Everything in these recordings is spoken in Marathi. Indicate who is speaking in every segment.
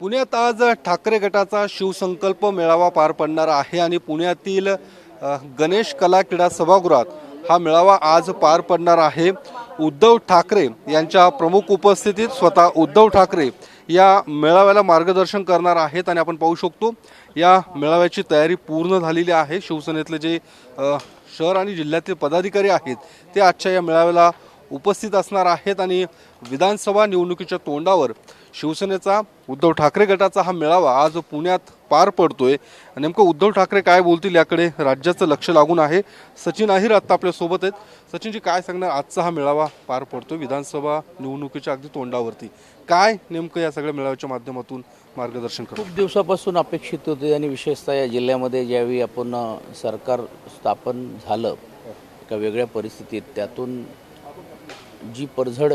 Speaker 1: पुण्यात आज ठाकरे गटाचा शिवसंकल्प मेळावा पार पडणार आहे आणि पुण्यातील गणेश कला क्रीडा सभागृहात हा मेळावा आज पार पडणार आहे। उद्धव ठाकरे यांच्या प्रमुख उपस्थितीत स्वतः उद्धव ठाकरे या मेळाव्याला मार्गदर्शन करणार आहेत आणि आपण पाहू शकतो या मेळाव्याची तयारी पूर्ण झालेली आहे। शिवसेनेतले जे शहर आणि जिल्ह्यातील पदाधिकारी आहेत ते आजच्या या मेळाव्याला उपस्थित असणार आहेत आणि विधानसभा निवडणुकीच्या तोंडावर शिवसेनेचा उद्धव ठाकरे गटाचा हा मेळावा आज पुण्यात पार पडतोय। नेमकं उद्धव ठाकरे काय बोलतील याकडे राज्याचं लक्ष लागून आहे। सचिन अहिर आता आपल्या सोबत आहेत। सचिनजी काय सांगणार, आजचा हा मेळावा पार पडतोय विधानसभा निवडणुकीच्या अगदी तोंडावरती, काय नेमकं या सगळ्या मेळाव्याच्या माध्यमातून मार्गदर्शन करू?
Speaker 2: खूप दिवसापासून अपेक्षित होते आणि विशेषतः या जिल्ह्यामध्ये ज्यावेळी आपण सरकार स्थापन झालं एका वेगळ्या परिस्थितीत, त्यातून जी पडझड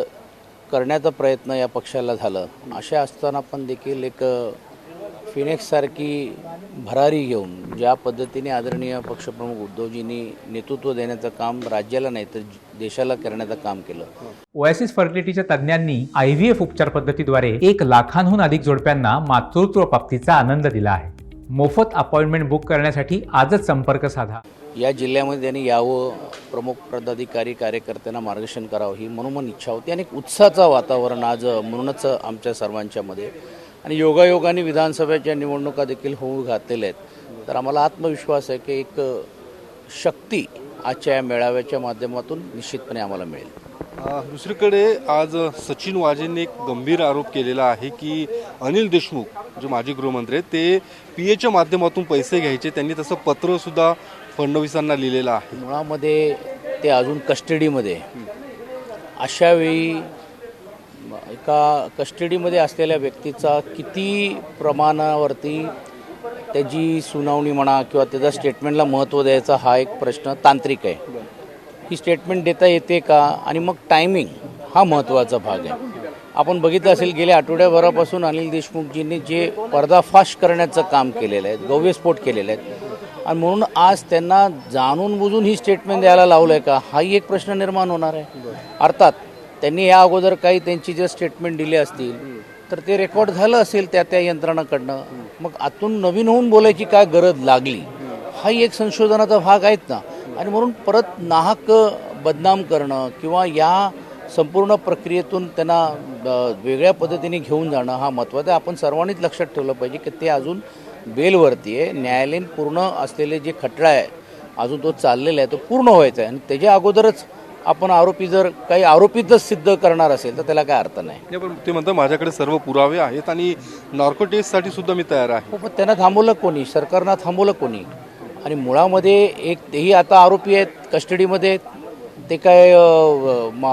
Speaker 2: करण्याचा प्रयत्न या पक्षाला झालं, अशा असताना पण देखील एक फिनिक्ससारखी भरारी घेऊन ज्या पद्धतीने आदरणीय पक्षप्रमुख उद्धवजींनी नेतृत्व देण्याचं काम राज्याला नाही तर देशाला करण्याचं काम केलं।
Speaker 3: ओएसिस फर्टिलिटीच्या तज्ज्ञांनी IVF उपचार पद्धतीद्वारे 1 लाखांहून अधिक जोडप्यांना मातृत्व प्राप्तीचा आनंद दिला आहे। मोफत अपॉइंटमेंट बुक करण्यासाठी आजच संपर्क साधा।
Speaker 2: या जिल्ह्यामध्ये त्यांनी यावं, प्रमुख पदाधिकारी कार्यकर्त्यांना मार्गदर्शन करावं ही मनोमन इच्छा होती आणि उत्साहाचं वातावरण आज म्हणूनच आमच्या सर्वांच्यामध्ये आणि योगायोगाने विधानसभेच्या निवडणुका देखील होऊ घातलेल्या आहेत। तर आम्हाला आत्मविश्वास आहे की एक शक्ती आजच्या या मेळाव्याच्या माध्यमातून निश्चितपणे आम्हाला मिळेल।
Speaker 1: दुसरीकडे आज सचिन वाजेंनी एक गंभीर आरोप केलेला आहे की अनिल देशमुख जे माजी गृहमंत्री आहेत ते PAच्या माध्यमातून पैसे घ्यायचे, त्यांनी तसं पत्र सुद्धा फडणवीसांना लिहिलेलं आहे।
Speaker 2: मुळामध्ये ते अजून कस्टडीमध्ये, अशावेळी एका कस्टडीमध्ये असलेल्या व्यक्तीचा किती प्रमाणावरती त्याची सुनावणी म्हणा किंवा त्याचा स्टेटमेंटला महत्त्व द्यायचा हा एक प्रश्न तांत्रिक आहे। ही स्टेटमेंट देता येते का आणि मग टायमिंग हा महत्त्वाचा भाग आहे। आपण बघितलं असेल गेल्या आठवड्याभरापासून अनिल देशमुखजींनी जे पर्दाफाश करण्याचं काम केलेलं आहे, गौव्यस्फोट केलेले आहेत आणि म्हणून आज त्यांना जाणून बुजून ही स्टेटमेंट द्यायला लावलं आहे का हाही एक प्रश्न निर्माण होणार आहे। अर्थात त्यांनी या अगोदर काही त्यांची जर स्टेटमेंट दिली असतील तर ते रेकॉर्ड झालं असेल त्या यंत्रणाकडनं, मग आतून नवीन होऊन बोलायची काय गरज लागली, हाही एक संशोधनाचा भाग आहेत ना। आणि म्हणून परत नाहक बदनाम करणं किंवा या संपूर्ण प्रक्रियेतून त्यांना वेगळ्या पद्धतीने घेऊन जाणं हा महत्त्वाचा आहे। आपण सर्वांनीच लक्षात ठेवलं पाहिजे की ते अजून बेलवरती आहे। न्यायालयीन पूर्ण असलेले जे खटला आहे अजून तो चाललेला आहे, तो पूर्ण व्हायचा आहे आणि त्याच्या अगोदरच आपण आरोपी जर काही आरोपीतच सिद्ध करणार असेल तर त्याला काय अर्थ नाही।
Speaker 1: पण ते म्हणतात माझ्याकडे सर्व पुरावे आहेत आणि नार्को टेस्टसाठी सुद्धा मी तयार आहे।
Speaker 2: पण त्यांना थांबवलं कोणी? सरकारनं थांबवलं कोणी? आणि मुळामध्ये एक तेही आता आरोपी आहेत, कस्टडीमध्ये आहेत, ते काय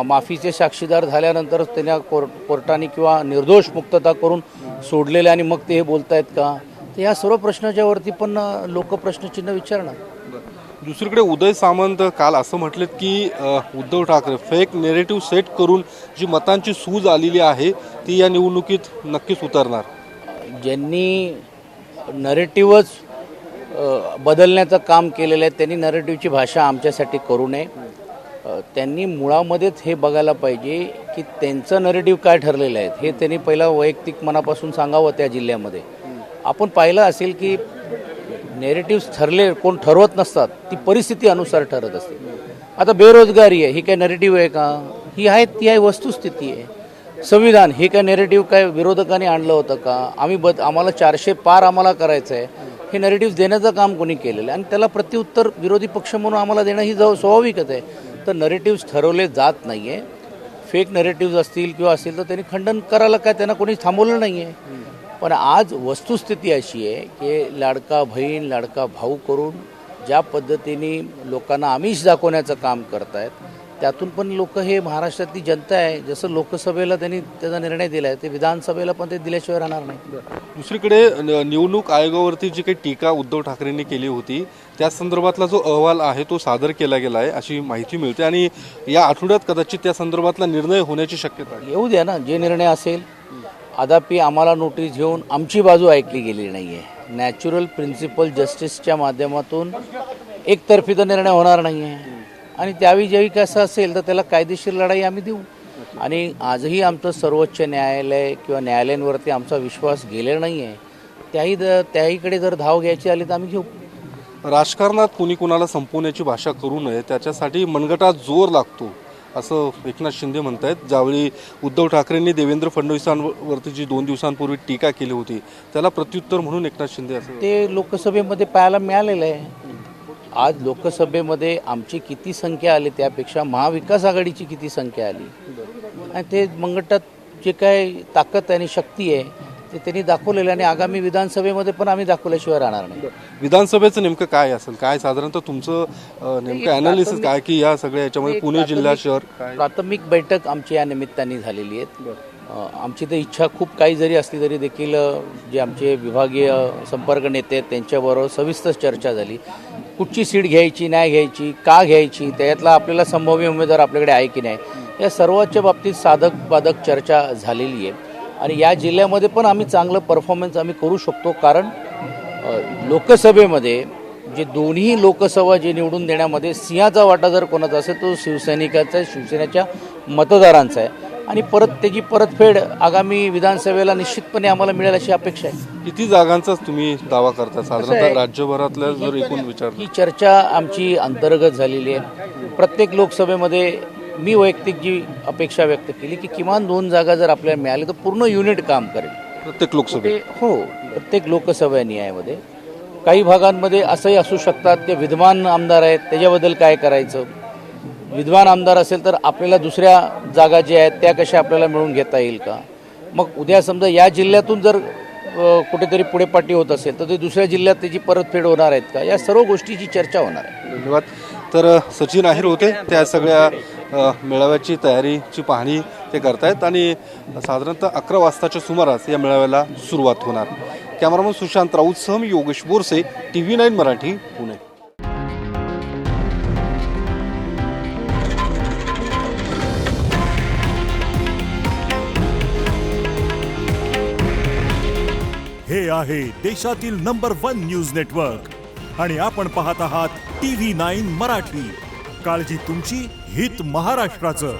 Speaker 2: माफीचे साक्षीदार झाल्यानंतरच त्यांना कोर्टाने किंवा निर्दोष मुक्तता करून सोडलेले आणि मग ते हे बोलतायत का? तर या सर्व प्रश्नाच्या वरती पण लोक प्रश्नचिन्ह विचारणार।
Speaker 1: दुसरीकडे उदय सामंत काल असं म्हटलेत की Uddhav Thackeray fake narrative set करून जी मतांची सूज आलेली आहे ती या निवडणुकीत नक्कीच उतरणार।
Speaker 2: ज्यांनी नरेटिव्हच बदलण्याचं काम केलेलं आहे त्यांनी नरेटिव्हची भाषा आमच्यासाठी करू नये। त्यांनी मुळामध्येच हे बघायला पाहिजे की त्यांचं नरेटिव्ह काय ठरलेलं आहे हे त्यांनी पहिला वैयक्तिक मनापासून सांगावं। त्या जिल्ह्यामध्ये आपण पाहिलं असेल की नेरेटिव्ह ठरले कोण ठरवत नसतात, ती परिस्थिती अनुसार ठरत असते। आता बेरोजगारी आहे, ही काय नेरेटिव्ह आहे का? ही आहे, ती आहे वस्तुस्थिती आहे। संविधान हे काय नेरेटिव्ह काय विरोधकांनी आणलं होतं का? आम्हाला 400 पार आम्हाला करायचं आहे, हे नेरेटिव्ह देण्याचं काम कोणी केलेलं आहे आणि त्याला प्रत्युत्तर विरोधी पक्ष म्हणून आम्हाला देणं ही स्वाभाविकच आहे। तर नेरेटिव्ह ठरवले जात नाही आहे। फेक नेरेटिव्ह असतील किंवा असेल तर त्यांनी खंडन करायला काय त्यांना कोणी थांबवलं नाही आहे। पण आज वस्तुस्थिती अशी आहे की लाडका बहीण लाडका भाऊ करून ज्या पद्धतीने लोकांना आमिष दाखवण्याचं काम करतायत, त्यातून पण लोक हे महाराष्ट्रातली जनता आहे, जसं लोकसभेला त्यांनी त्याचा निर्णय दिला आहे ते विधानसभेला पण ते दिल्याशिवाय राहणार नाही।
Speaker 1: दुसरीकडे निवडणूक आयोगावरती जी काही टीका उद्धव ठाकरेंनी केली होती त्या संदर्भातला जो अहवाल आहे तो सादर केला गेला आहे अशी माहिती मिळते आणि या आठवड्यात कदाचित त्या संदर्भातला निर्णय होण्याची शक्यता आहे।
Speaker 2: येऊ द्या ना, जे निर्णय असेल। अद्यापी आम्हाला नोटीस घेऊन आमची बाजू ऐकली गेली नाही आहे। नॅचरल प्रिन्सिपल जस्टिसच्या माध्यमातून एकतर्फी तर निर्णय होणार नाही आहे आणि त्यावेळी ज्यावेळी कसं असेल तर त्याला कायदेशीर लढाई आम्ही देऊ। आणि आजही आमचं सर्वोच्च न्यायालय किंवा न्यायालयांवरती आमचा विश्वास गेलेला नाही आहे. त्याहीकडे जर धाव घ्यायची आली तर आम्ही घेऊ.
Speaker 1: राजकारणात कुणी कुणाला संपवण्याची भाषा करू नये, त्याच्यासाठी मनगटात जोर लागतो असं एकनाथ शिंदे म्हणतायत. ज्यावेळी उद्धव ठाकरेंनी देवेंद्र फडणवीसांवरती जी 2 दिवसांपूर्वी टीका केली होती त्याला प्रत्युत्तर म्हणून एकनाथ शिंदे असं
Speaker 2: ते लोकसभेमध्ये पाहायला मिळालेलं आहे. आज लोकसभेमध्ये आमची किती संख्या आली त्यापेक्षा महाविकास आघाडीची किती संख्या आली, आणि ते मनगटात जे काय ताकद आणि शक्ती आहे ते त्यांनी दाखवलेलं, आणि आगामी विधानसभेमध्ये पण आम्ही दाखवल्याशिवाय राहणार नाही.
Speaker 1: विधानसभेचं नेमकं काय असेल, काय साधारणतः तुमचं नेमकं अनालिसिस काय की या सगळ्या याच्यामध्ये पुणे जिल्हा शहर काय?
Speaker 2: प्राथमिक बैठक आमची या निमित्ताने झालेली आहे. आमची तर इच्छा खूप काही जरी असली तरी देखील जे आमचे विभागीय संपर्क नेते आहेत त्यांच्याबरोबर सविस्तर चर्चा झाली. कुठची सीट घ्यायची नाही घ्यायची, का घ्यायची, त्यातला आपल्याला संभाव्य उमेदवार आपल्याकडे आहे की नाही, या सर्वांच्या बाबतीत साधक बाधक चर्चा झालेली आहे. आणि या जिल्ह्यामध्ये पण आम्ही चांगलं परफॉर्मन्स आम्ही करू शकतो, कारण लोकसभेमध्ये जे दोन्ही लोकसभा जे निवडून देण्यामध्ये सिंहाचा वाटा जर कोणाचा असेल तो शिवसैनिकाचा, शिवसेनेच्या मतदारांचा आहे. आणि परत त्याची परतफेड आगामी विधानसभेला निश्चितपणे आम्हाला मिळेल अशी अपेक्षा आहे.
Speaker 1: किती जागांचाच तुम्ही दावा करता साधारणतः राज्यभरातल्या जर एकूण विचार?
Speaker 2: ही चर्चा आमची अंतर्गत झालेली आहे. प्रत्येक लोकसभेमध्ये मी वैयक्तिक जी अपेक्षा व्यक्त केली की किमान 2 जागा जर आपल्याला मिळाली तर पूर्ण युनिट काम करेल
Speaker 1: प्रत्येक लोकसभेत.
Speaker 2: हो, प्रत्येक लोकसभा न्यायामध्ये काही भागांमध्ये असंही असू शकतात ते विद्यमान आमदार आहेत, त्याच्याबद्दल काय करायचं. विद्वान आमदार असेल तर आपल्याला दुसऱ्या जागा ज्या आहेत त्या कशा आपल्याला मिळवून घेता येईल का. मग उद्या समजा या जिल्ह्यातून जर कुठेतरी पुढे पाठी होत असेल तर ते दुसऱ्या जिल्ह्यात त्याची परतफेड होणार आहेत का, या सर्व गोष्टीची चर्चा होणार आहे.
Speaker 1: धन्यवाद. तर सचिन अहिर होते, त्या सगळ्या मेळाव्याची तयारीची पाहणी ते करतायत आणि साधारणतः 11 वाजताच्या सुमारास या मेळाव्याला सुरुवात होणार. कॅमेरामन सुशांत राऊतसह मी योगेश बोरसे, TV9 मराठी, पुणे.
Speaker 4: हे आहे देशातील नंबर 1 न्यूज नेटवर्क आणि आपण पाहत आहात TV9 मराठी. काळजी तुमची, हित महाराष्ट्राचं.